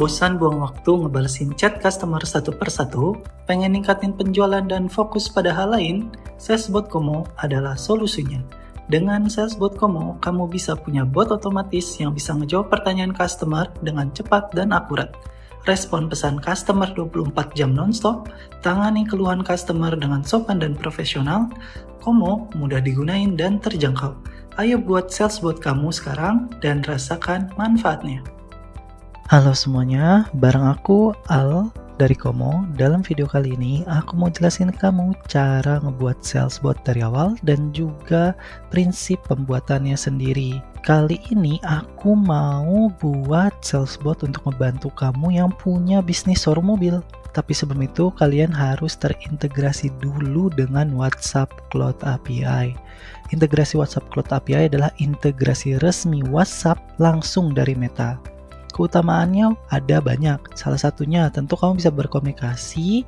bosan buang waktu ngebalesin chat customer satu persatu, pengen ningkatin penjualan dan fokus pada hal lain, Salesbot Komo adalah solusinya. Dengan Salesbot Komo, kamu bisa punya bot otomatis yang bisa ngejawab pertanyaan customer dengan cepat dan akurat. Respon pesan customer 24 jam nonstop, tangani keluhan customer dengan sopan dan profesional, Komo mudah digunain dan terjangkau. Ayo buat Salesbot kamu sekarang dan rasakan manfaatnya. Halo semuanya, bareng aku Al dari Komo. Dalam video kali ini aku mau jelasin ke kamu cara ngebuat Salesbot dari awal dan juga prinsip pembuatannya sendiri. Kali ini aku mau buat Salesbot untuk membantu kamu yang punya bisnis showroom mobil. Tapi sebelum itu kalian harus terintegrasi dulu dengan WhatsApp Cloud API. Integrasi WhatsApp Cloud API adalah integrasi resmi WhatsApp langsung dari Meta. Keutamaannya ada banyak. Salah satunya tentu kamu bisa berkomunikasi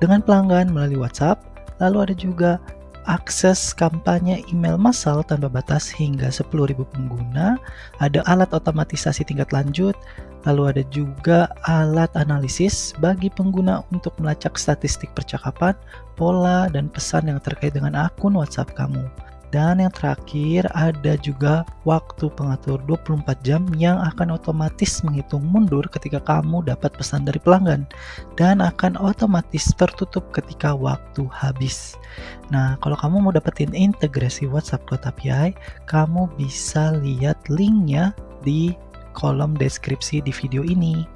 dengan pelanggan melalui WhatsApp. Lalu ada juga akses kampanye email massal tanpa batas hingga 10.000 pengguna. Ada alat otomatisasi tingkat lanjut. Lalu ada juga alat analisis bagi pengguna untuk melacak statistik percakapan, pola, dan pesan yang terkait dengan akun WhatsApp kamu. Dan yang terakhir ada juga waktu pengatur 24 jam yang akan otomatis menghitung mundur ketika kamu dapat pesan dari pelanggan dan akan otomatis tertutup ketika waktu habis. Nah, kalau kamu mau dapetin integrasi WhatsApp Cloud API, kamu bisa lihat linknya di kolom deskripsi di video ini.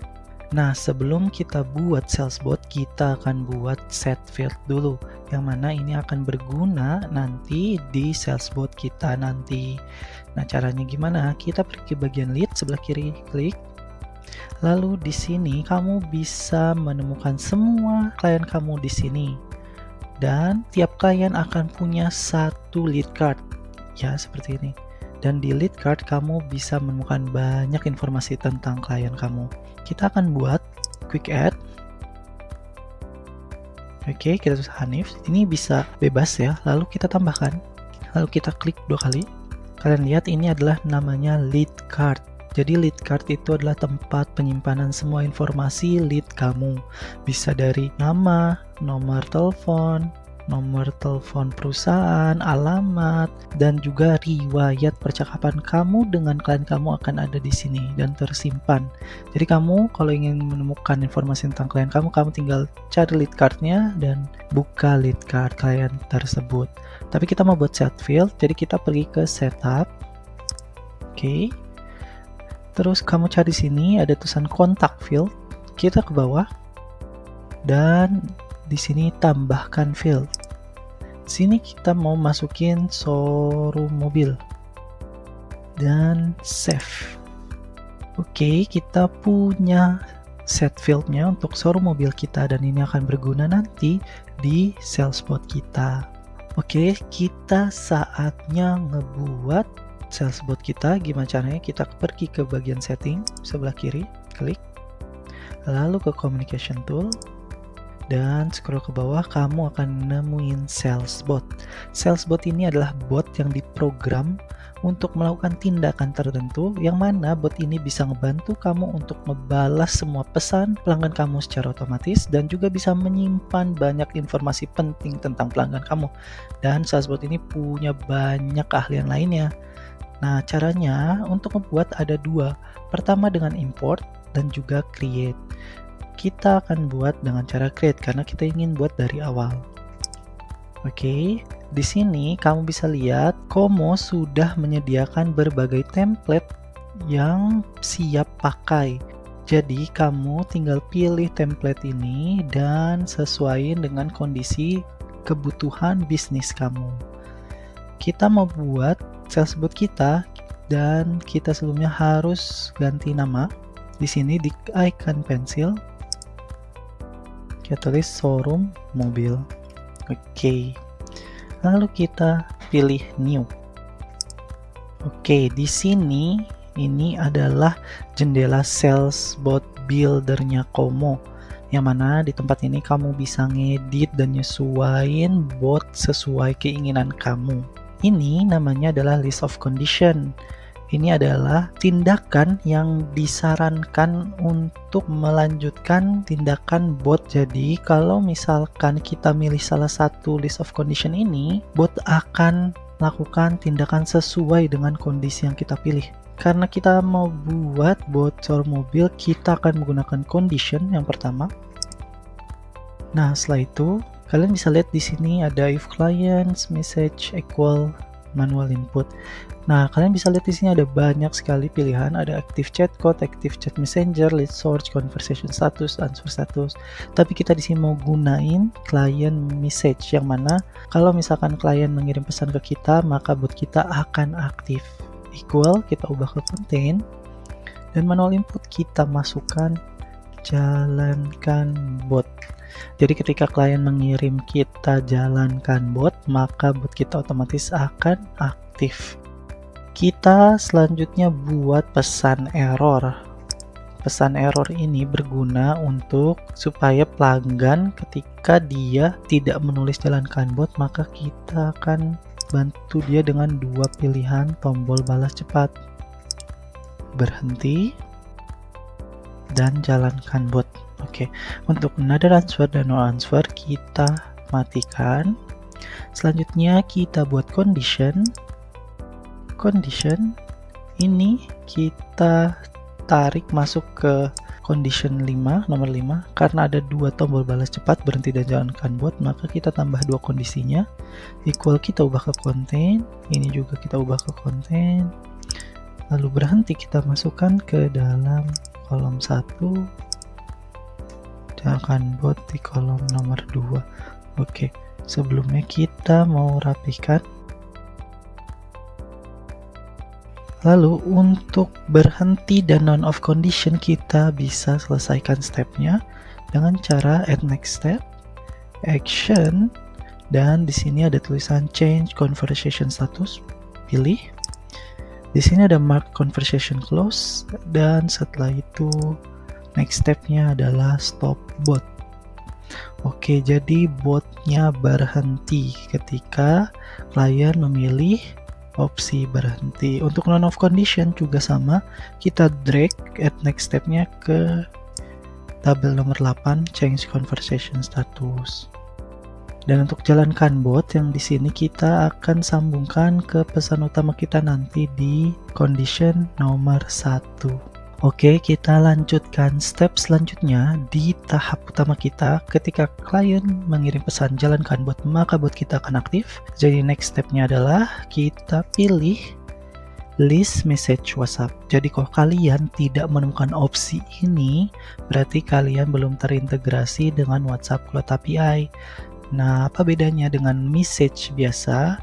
Nah, sebelum kita buat Salesbot, kita akan buat set field dulu, yang mana ini akan berguna nanti di Salesbot kita nanti. Nah, caranya gimana? Kita pergi ke bagian lead sebelah kiri, klik. Lalu di sini kamu bisa menemukan semua klien kamu di sini. Dan tiap klien akan punya satu lead card, ya seperti ini. Dan di lead card kamu bisa menemukan banyak informasi tentang klien kamu. Kita akan buat quick add. Oke, kita tulis Hanif. Ini bisa bebas ya. Lalu kita tambahkan. Lalu kita klik 2 kali. Kalian lihat ini adalah namanya lead card. Jadi lead card itu adalah tempat penyimpanan semua informasi lead kamu. Bisa dari nama, nomor telepon perusahaan, alamat, dan juga riwayat percakapan kamu dengan klien kamu akan ada di sini dan tersimpan. Jadi kamu kalau ingin menemukan informasi tentang klien kamu tinggal cari lead card-nya dan buka lead card klien tersebut. Tapi kita mau buat set field, jadi kita pergi ke setup. Oke. Terus kamu cari sini ada tulisan kontak field. Kita ke bawah dan di sini tambahkan field. Sini kita mau masukin showroom mobil dan save. Oke, kita punya set fieldnya untuk showroom mobil kita dan ini akan berguna nanti di Salesbot kita. Oke, kita saatnya ngebuat Salesbot kita. Gimana caranya? Kita pergi ke bagian setting sebelah kiri, klik, lalu ke communication tool. Dan scroll ke bawah, kamu akan nemuin Salesbot. Salesbot ini adalah bot yang diprogram untuk melakukan tindakan tertentu, yang mana bot ini bisa ngebantu kamu untuk membalas semua pesan pelanggan kamu secara otomatis dan juga bisa menyimpan banyak informasi penting tentang pelanggan kamu. Dan Salesbot ini punya banyak keahlian lainnya. Nah, caranya untuk membuat ada 2. Pertama dengan import dan juga create. Kita akan buat dengan cara create karena kita ingin buat dari awal. Oke, di sini kamu bisa lihat Komo sudah menyediakan berbagai template yang siap pakai. Jadi kamu tinggal pilih template ini dan sesuaiin dengan kondisi kebutuhan bisnis kamu. Kita mau buat Salesbot kita dan kita sebelumnya harus ganti nama. Di sini di icon pensil kita tulis showroom mobil. Oke. Lalu kita pilih new. Oke, di sini ini adalah jendela Salesbot buildernya Komo. Yang mana di tempat ini kamu bisa ngedit dan nyesuaiin bot sesuai keinginan kamu. Ini namanya adalah list of condition. ini adalah tindakan yang disarankan untuk melanjutkan tindakan bot. Jadi kalau misalkan kita milih salah satu list of condition ini, bot akan lakukan tindakan sesuai dengan kondisi yang kita pilih. Karena kita mau buat bocor mobil, kita akan menggunakan condition yang pertama. Nah, setelah itu kalian bisa lihat di sini ada if clients message equal manual input. Nah, kalian bisa lihat di sini ada banyak sekali pilihan, ada active chat code, active chat messenger, lead source, conversation status, answer status. Tapi kita di sini mau gunain client message, yang mana kalau misalkan klien mengirim pesan ke kita, maka bot kita akan aktif. Equal kita ubah ke contain, dan manual input kita masukkan jalankan bot. Jadi ketika klien mengirim kita jalankan bot, maka bot kita otomatis akan aktif. Kita selanjutnya buat pesan error. Pesan error ini berguna untuk supaya pelanggan ketika dia tidak menulis jalankan bot, maka kita akan bantu dia dengan dua pilihan tombol balas cepat. Berhenti dan jalankan bot. Oke, untuk another answer dan no answer kita matikan. Selanjutnya kita buat condition. Condition ini kita tarik masuk ke condition 5, nomor 5. Karena ada dua tombol balas cepat, berhenti dan jalankan bot, maka kita tambah dua kondisinya. Equal kita ubah ke contain, ini juga kita ubah ke contain. Lalu berhenti kita masukkan ke dalam kolom 1. Jalankan bot di kolom nomor 2. Oke, sebelumnya kita mau rapikan. Lalu untuk berhenti dan non off condition, kita bisa selesaikan stepnya dengan cara add next step, action, dan di sini ada tulisan change conversation status, pilih. Di sini ada mark conversation close, dan setelah itu next stepnya adalah stop bot. Oke, jadi botnya berhenti ketika klien memilih opsi berhenti. Untuk non off condition juga sama, kita drag at next stepnya ke tabel nomor 8 change conversation status. Dan untuk jalankan bot yang di sini kita akan sambungkan ke pesan utama kita nanti di condition nomor 1. Oke, kita lanjutkan step selanjutnya di tahap utama kita. Ketika klien mengirim pesan jalankan bot, maka bot kita akan aktif. Jadi next stepnya adalah kita pilih list message WhatsApp. Jadi kalau kalian tidak menemukan opsi ini, berarti kalian belum terintegrasi dengan WhatsApp Cloud API. Nah, apa bedanya dengan message biasa?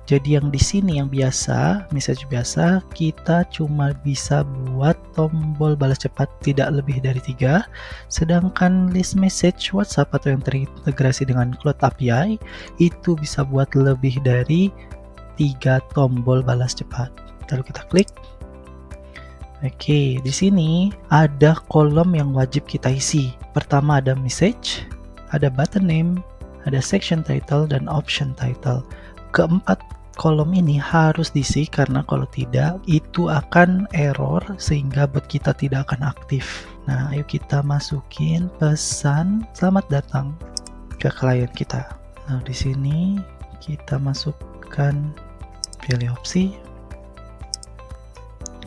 Jadi yang di sini yang biasa, message biasa, kita cuma bisa buat tombol balas cepat tidak lebih dari 3. Sedangkan list message WhatsApp atau yang terintegrasi dengan Cloud API itu bisa buat lebih dari 3 tombol balas cepat. Lalu kita klik. Oke, di sini ada kolom yang wajib kita isi. Pertama ada message, ada button name, ada section title, dan option title. Keempat kolom ini harus diisi karena kalau tidak itu akan error sehingga bot kita tidak akan aktif. Nah, ayo kita masukin pesan selamat datang ke klien kita. Nah, di sini kita masukkan pilih opsi.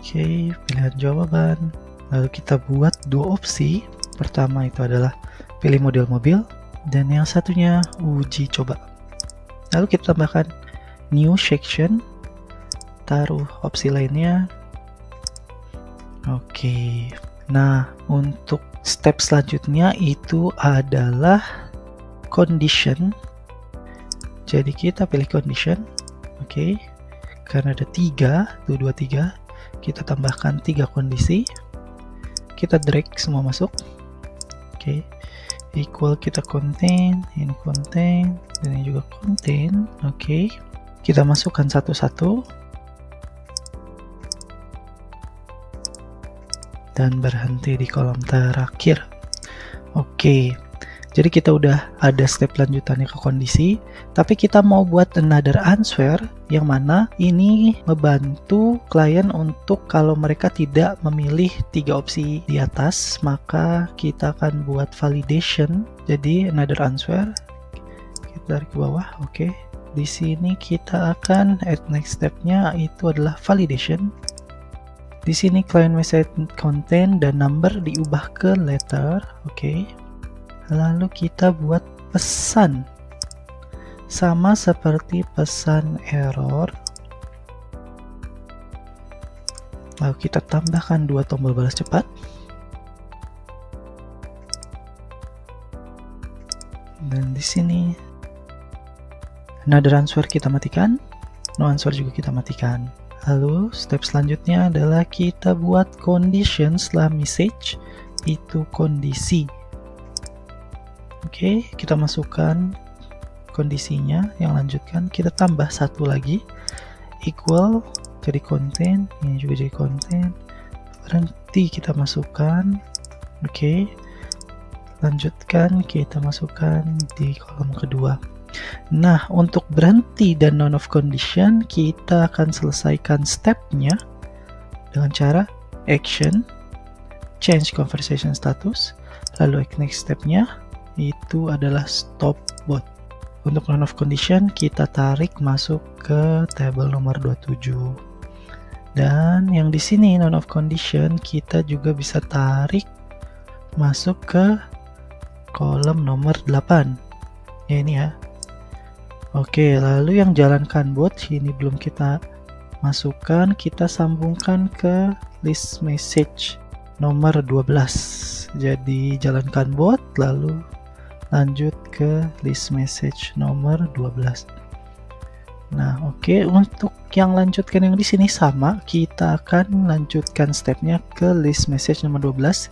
Oke, pilihan jawaban. Lalu kita buat dua opsi. Pertama itu adalah pilih model mobil dan yang satunya uji coba. Lalu kita tambahkan new section, taruh opsi lainnya. Oke, nah untuk step selanjutnya itu adalah condition. Jadi kita pilih condition. Oke, karena ada 3, 2, 3, kita tambahkan 3 kondisi. Kita drag semua masuk. Oke, equal kita contain, ini contain, dan ini juga contain. Oke, kita masukkan satu-satu dan berhenti di kolom terakhir. Oke, Jadi kita udah ada step lanjutannya ke kondisi, tapi kita mau buat another answer yang mana ini membantu klien untuk kalau mereka tidak memilih 3 opsi di atas, maka kita akan buat validation. Jadi another answer kita tarik ke bawah. Oke. Di sini kita akan add next stepnya itu adalah validation. Di sini client message content dan number diubah ke letter. Oke. Lalu kita buat pesan sama seperti pesan error. Lalu kita tambahkan 2 tombol balas cepat. Dan di sini another answer kita matikan, no answer juga kita matikan. Lalu step selanjutnya adalah kita buat condition setelah message itu kondisi. Oke, kita masukkan kondisinya. Yang lanjutkan kita tambah 1 lagi equal jadi konten, ini juga jadi konten. Berhenti kita masukkan. Oke, lanjutkan kita masukkan di kolom kedua. Nah, untuk berhenti dan none of condition kita akan selesaikan stepnya dengan cara action change conversation status, lalu next stepnya itu adalah stop bot. Untuk none of condition kita tarik masuk ke tabel nomor 27. Dan yang di sini none of condition kita juga bisa tarik masuk ke kolom nomor 8. Ya ini ya. Oke, lalu yang jalankan bot ini belum kita masukkan, kita sambungkan ke list message nomor 12. Jadi jalankan bot lalu lanjut ke list message nomor 12. Nah, oke, untuk yang lanjutkan yang di sini sama, kita akan lanjutkan stepnya ke list message nomor 12.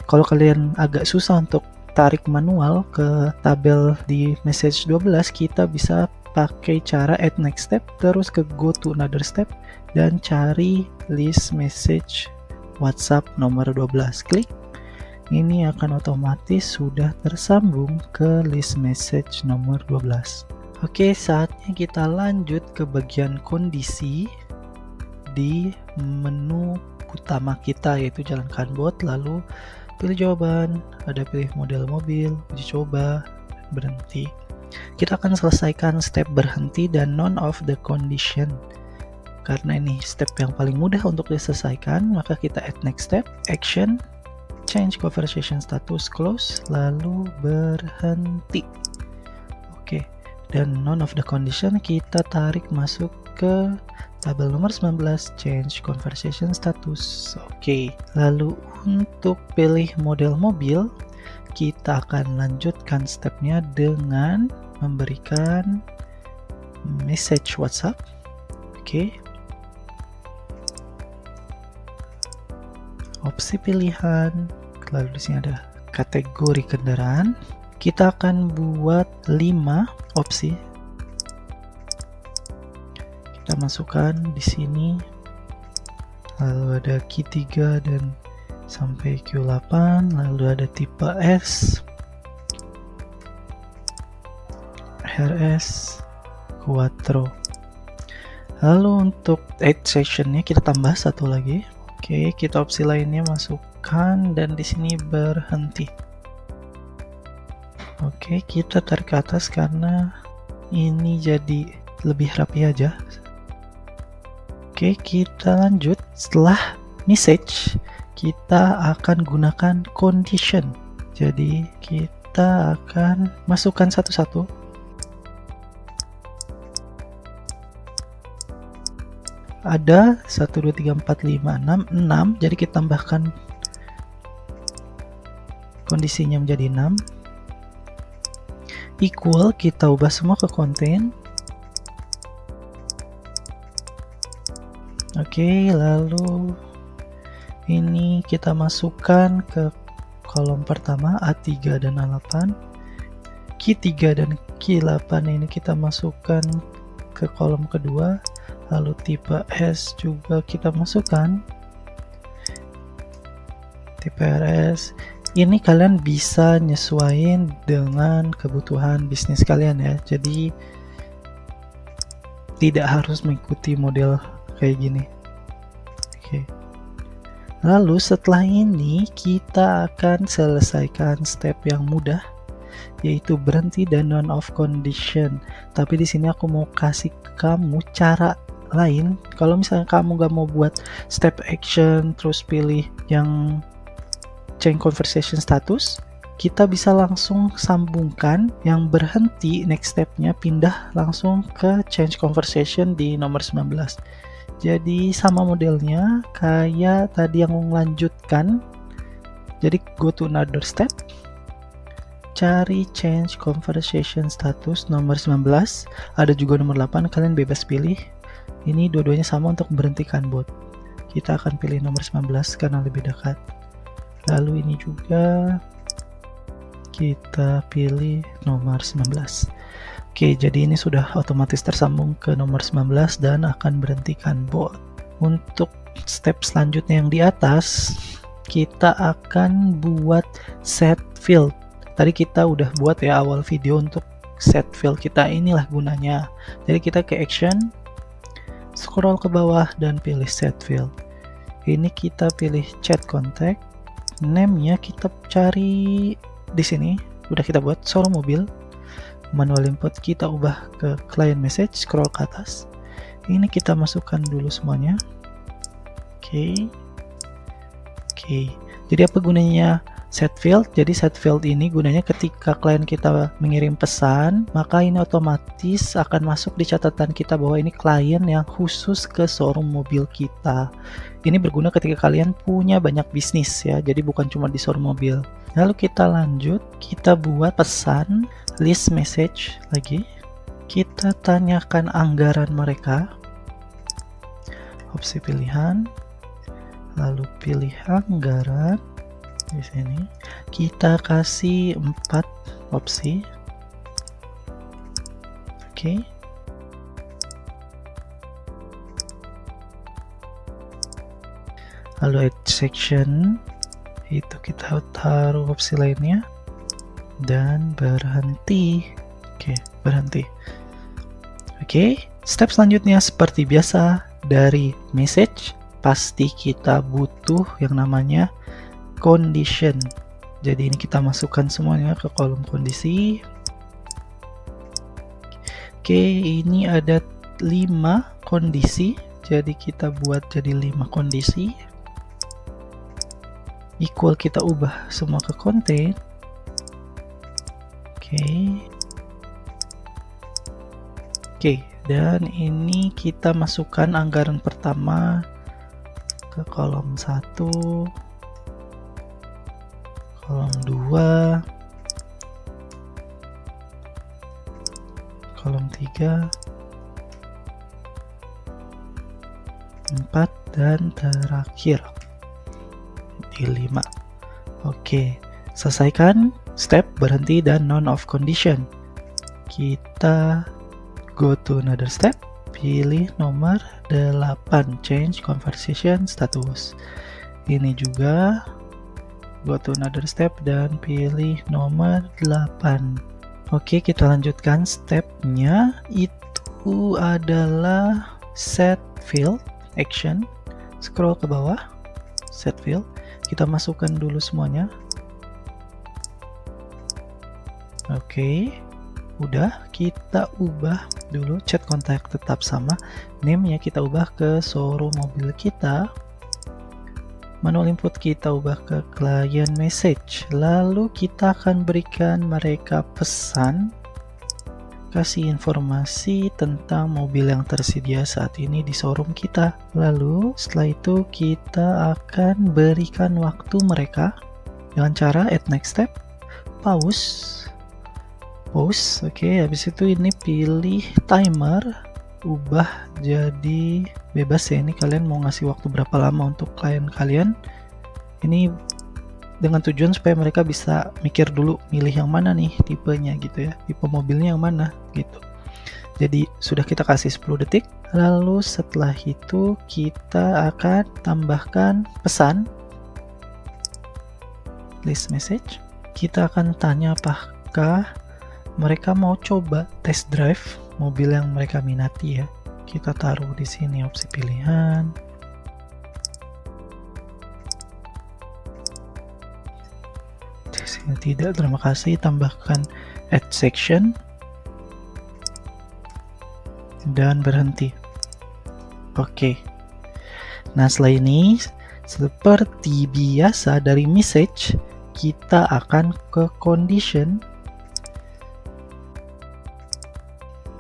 Kalau kalian agak susah untuk tarik manual ke tabel di message 12, kita bisa pakai cara add next step, terus ke go to another step, dan cari list message WhatsApp nomor 12. Klik. Ini akan otomatis sudah tersambung ke list message nomor 12. Oke, saatnya kita lanjut ke bagian kondisi di menu utama kita, yaitu jalankan bot, lalu pilih jawaban, ada pilih model mobil, uji coba, berhenti. Kita akan selesaikan step berhenti dan none of the condition. Karena ini step yang paling mudah untuk diselesaikan, maka kita add next step, action, change conversation status, close, lalu berhenti. Oke, dan none of the condition kita tarik masuk ke tabel nomor 19, change conversation status. Oke, lalu untuk pilih model mobil, kita akan lanjutkan stepnya dengan memberikan message WhatsApp. Oke. Opsi pilihan, lalu di sini ada kategori kendaraan. Kita akan buat 5 opsi. Kita masukkan di sini, lalu ada Q3 dan sampai Q8, lalu ada tipe S, RS, Quattro. Lalu untuk add sessionnya kita tambah 1 lagi. Oke, kita opsi lainnya masukkan dan di sini berhenti. Oke, kita tarik ke atas karena ini jadi lebih rapi aja. Oke, kita lanjut. Setelah message, kita akan gunakan condition. Jadi kita akan masukkan satu-satu. Ada 1, 2, 3, 4, 5, 6, jadi kita tambahkan kondisinya menjadi 6. Equal, kita ubah semua ke konten. Oke, lalu ini kita masukkan ke kolom pertama A3 dan A8. Q3 dan Q8 ini kita masukkan ke kolom kedua. Lalu tipe S juga kita masukkan, tipe RS, Ini kalian bisa nyesuaiin dengan kebutuhan bisnis kalian ya. Jadi tidak harus mengikuti model kayak gini. Oke. Lalu setelah ini kita akan selesaikan step yang mudah, yaitu berhenti dan non off condition. Tapi di sini aku mau kasih kamu cara lain. Kalau misalnya kamu gak mau buat step action terus pilih yang change conversation status, kita bisa langsung sambungkan yang berhenti next stepnya pindah langsung ke change conversation di nomor 19. Jadi sama modelnya kayak tadi yang melanjutkan. Jadi go to another step, cari change conversation status nomor 19, ada juga nomor 8, kalian bebas pilih. Ini dua-duanya sama untuk berhentikan bot. Kita akan pilih nomor 19 karena lebih dekat. Lalu ini juga kita pilih nomor 19. Oke, jadi ini sudah otomatis tersambung ke nomor 19 dan akan berhentikan bot. Untuk step selanjutnya yang di atas, kita akan buat set field. Tadi kita udah buat ya awal video untuk set field kita, inilah gunanya. Jadi kita ke action, scroll ke bawah dan pilih set field. Ini kita pilih chat contact. Name-nya kita cari di sini, udah kita buat showroom mobil. Manual input kita ubah ke client message, scroll ke atas. Ini kita masukkan dulu semuanya. Oke. Jadi apa gunanya set field? Jadi set field ini gunanya ketika klien kita mengirim pesan, maka ini otomatis akan masuk di catatan kita bahwa ini klien yang khusus ke showroom mobil kita. Ini berguna ketika kalian punya banyak bisnis ya, jadi bukan cuma di showroom mobil. Lalu kita lanjut, kita buat pesan, list message lagi. Kita tanyakan anggaran mereka, opsi pilihan, lalu pilih anggaran. Di sini kita kasih 4 opsi. Oke. Lalu add section, itu kita taruh opsi lainnya, dan berhenti. Oke, berhenti. Oke, step selanjutnya seperti biasa, dari message pasti kita butuh yang namanya condition. Jadi ini kita masukkan semuanya ke kolom kondisi. Oke, ini ada 5 kondisi, jadi kita buat jadi 5 kondisi. Equal kita ubah semua ke contain. Oke, dan ini kita masukkan anggaran pertama ke kolom 1, kolom 2, kolom 3, 4, dan terakhir di 5. Oke, selesaikan step berhenti dan non off condition. Kita go to another step, pilih nomor 8, change conversation status. Ini juga go to another step dan pilih nomor 8. Oke, kita lanjutkan stepnya, itu adalah set field action. Scroll ke bawah, set field, kita masukkan dulu semuanya. Oke, udah, kita ubah dulu chat kontak tetap sama, name-nya kita ubah ke showroom mobil kita, manual input kita ubah ke client message, lalu kita akan berikan mereka pesan, kasih informasi tentang mobil yang tersedia saat ini di showroom kita. Lalu setelah itu kita akan berikan waktu mereka dengan cara add next step, pause. Oke, habis itu ini pilih timer, ubah jadi bebas ya, ini kalian mau ngasih waktu berapa lama untuk klien kalian. Ini dengan tujuan supaya mereka bisa mikir dulu milih yang mana nih tipenya gitu ya, tipe mobilnya yang mana gitu. Jadi sudah kita kasih 10 detik, lalu setelah itu kita akan tambahkan pesan. list message. Kita akan tanya apakah mereka mau coba test drive mobil yang mereka minati ya. Kita taruh di sini opsi pilihan. Di sini tidak, terima kasih. Tambahkan add section dan berhenti. Oke. Nah, setelah ini seperti biasa dari message kita akan ke condition.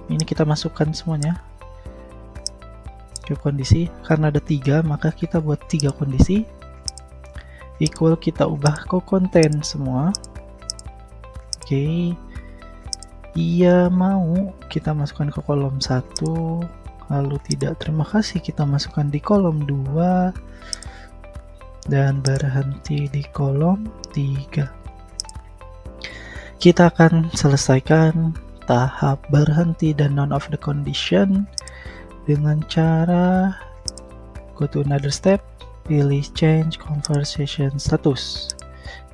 Ini kita masukkan semuanya ke kondisi. Karena ada 3, maka kita buat 3 kondisi. Equal kita ubah ke konten semua. Oke. Iya mau kita masukkan ke kolom 1. Lalu tidak, terima kasih, kita masukkan di kolom 2 dan berhenti di kolom 3. Kita akan selesaikan tahap berhenti dan none of the condition dengan cara go to another step, pilih change conversation status.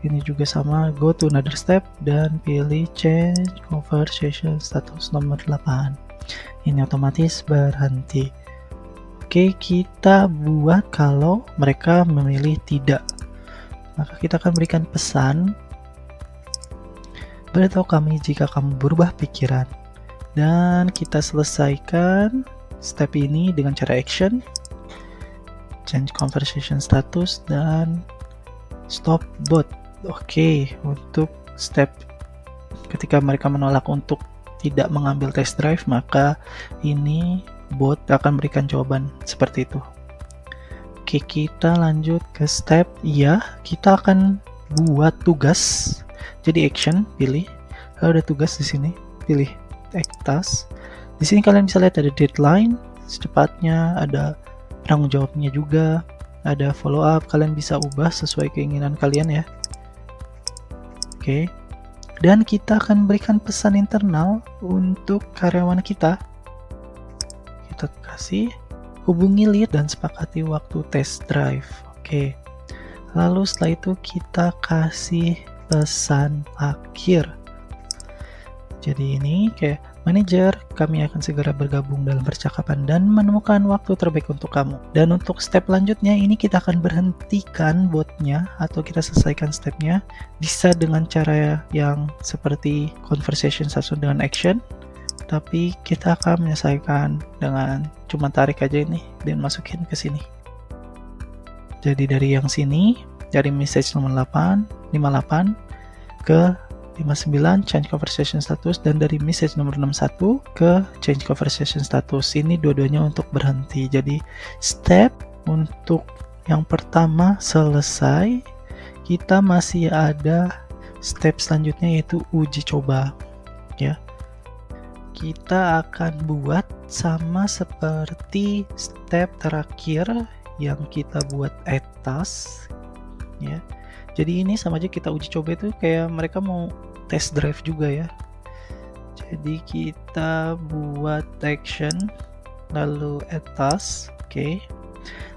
Ini juga sama, go to another step dan pilih change conversation status nomor 8. Ini otomatis berhenti. Oke, kita buat kalau mereka memilih tidak. Maka kita akan berikan pesan, beritahu kami jika kamu berubah pikiran. Dan kita selesaikan step ini dengan cara action, change conversation status, dan stop bot. Oke, untuk step ketika mereka menolak untuk tidak mengambil test drive, maka ini bot akan berikan jawaban seperti itu. Oke, kita lanjut ke step iya. Kita akan buat tugas. Jadi action, pilih. Lalu ada tugas di sini, pilih task. Di sini kalian bisa lihat ada deadline, secepatnya, ada tanggung jawabnya juga, ada follow up. Kalian bisa ubah sesuai keinginan kalian ya. Oke. Dan kita akan berikan pesan internal untuk karyawan kita. Kita kasih hubungi lead dan sepakati waktu test drive. Oke. Lalu setelah itu kita kasih pesan akhir. Jadi ini kayak manajer, kami akan segera bergabung dalam percakapan dan menemukan waktu terbaik untuk kamu. Dan untuk step lanjutnya ini kita akan berhentikan botnya atau kita selesaikan stepnya. Bisa dengan cara yang seperti conversation satu dengan action, tapi kita akan menyelesaikan dengan cuma tarik aja ini dan masukin ke sini. Jadi dari yang sini, dari message nomor 58 ke 59 change conversation status, dan dari message nomor 61 ke change conversation status. Ini dua-duanya untuk berhenti. Jadi step untuk yang pertama selesai. Kita masih ada step selanjutnya yaitu uji coba ya. Kita akan buat sama seperti step terakhir yang kita buat add task ya. Jadi ini sama aja, kita uji coba itu kayak mereka mau test drive juga ya. Jadi kita buat action lalu add task. Oke.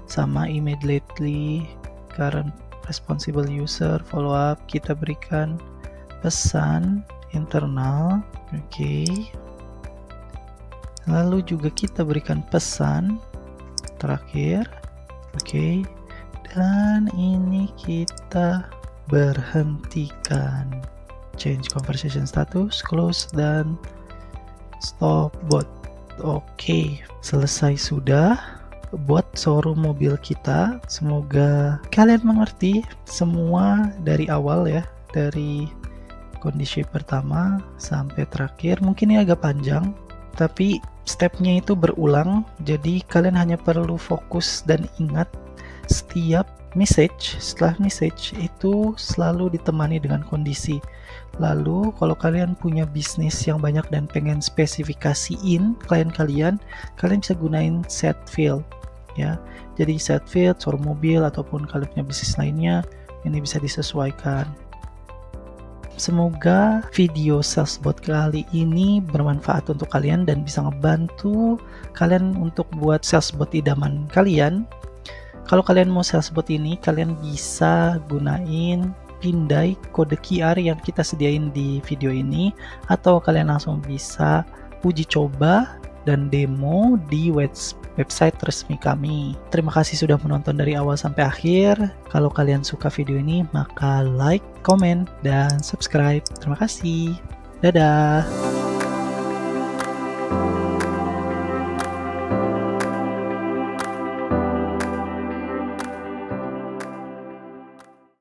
Sama immediately current responsible user follow up, kita berikan pesan internal. Oke. Lalu juga kita berikan pesan terakhir. Oke. Dan ini kita berhentikan. Change conversation status, close, dan stop bot. Oke, selesai sudah buat showroom mobil kita. Semoga kalian mengerti semua dari awal ya, dari kondisi pertama sampai terakhir. Mungkin ini agak panjang, tapi stepnya itu berulang, jadi kalian hanya perlu fokus dan ingat setiap message. Setelah message itu selalu ditemani dengan kondisi. Lalu kalau kalian punya bisnis yang banyak dan pengen spesifikasiin klien kalian bisa gunain set field ya. Jadi set field showroom mobil ataupun kalian punya bisnis lainnya, ini bisa disesuaikan. Semoga video salesbot kali ini bermanfaat untuk kalian dan bisa ngebantu kalian untuk buat salesbot idaman kalian. Kalau kalian mau salesbot ini, kalian bisa gunain pindai kode QR yang kita sediain di video ini, atau kalian langsung bisa uji coba dan demo di website resmi kami. Terima kasih sudah menonton dari awal sampai akhir. Kalau kalian suka video ini, maka like, comment, dan subscribe. Terima kasih. Dadah.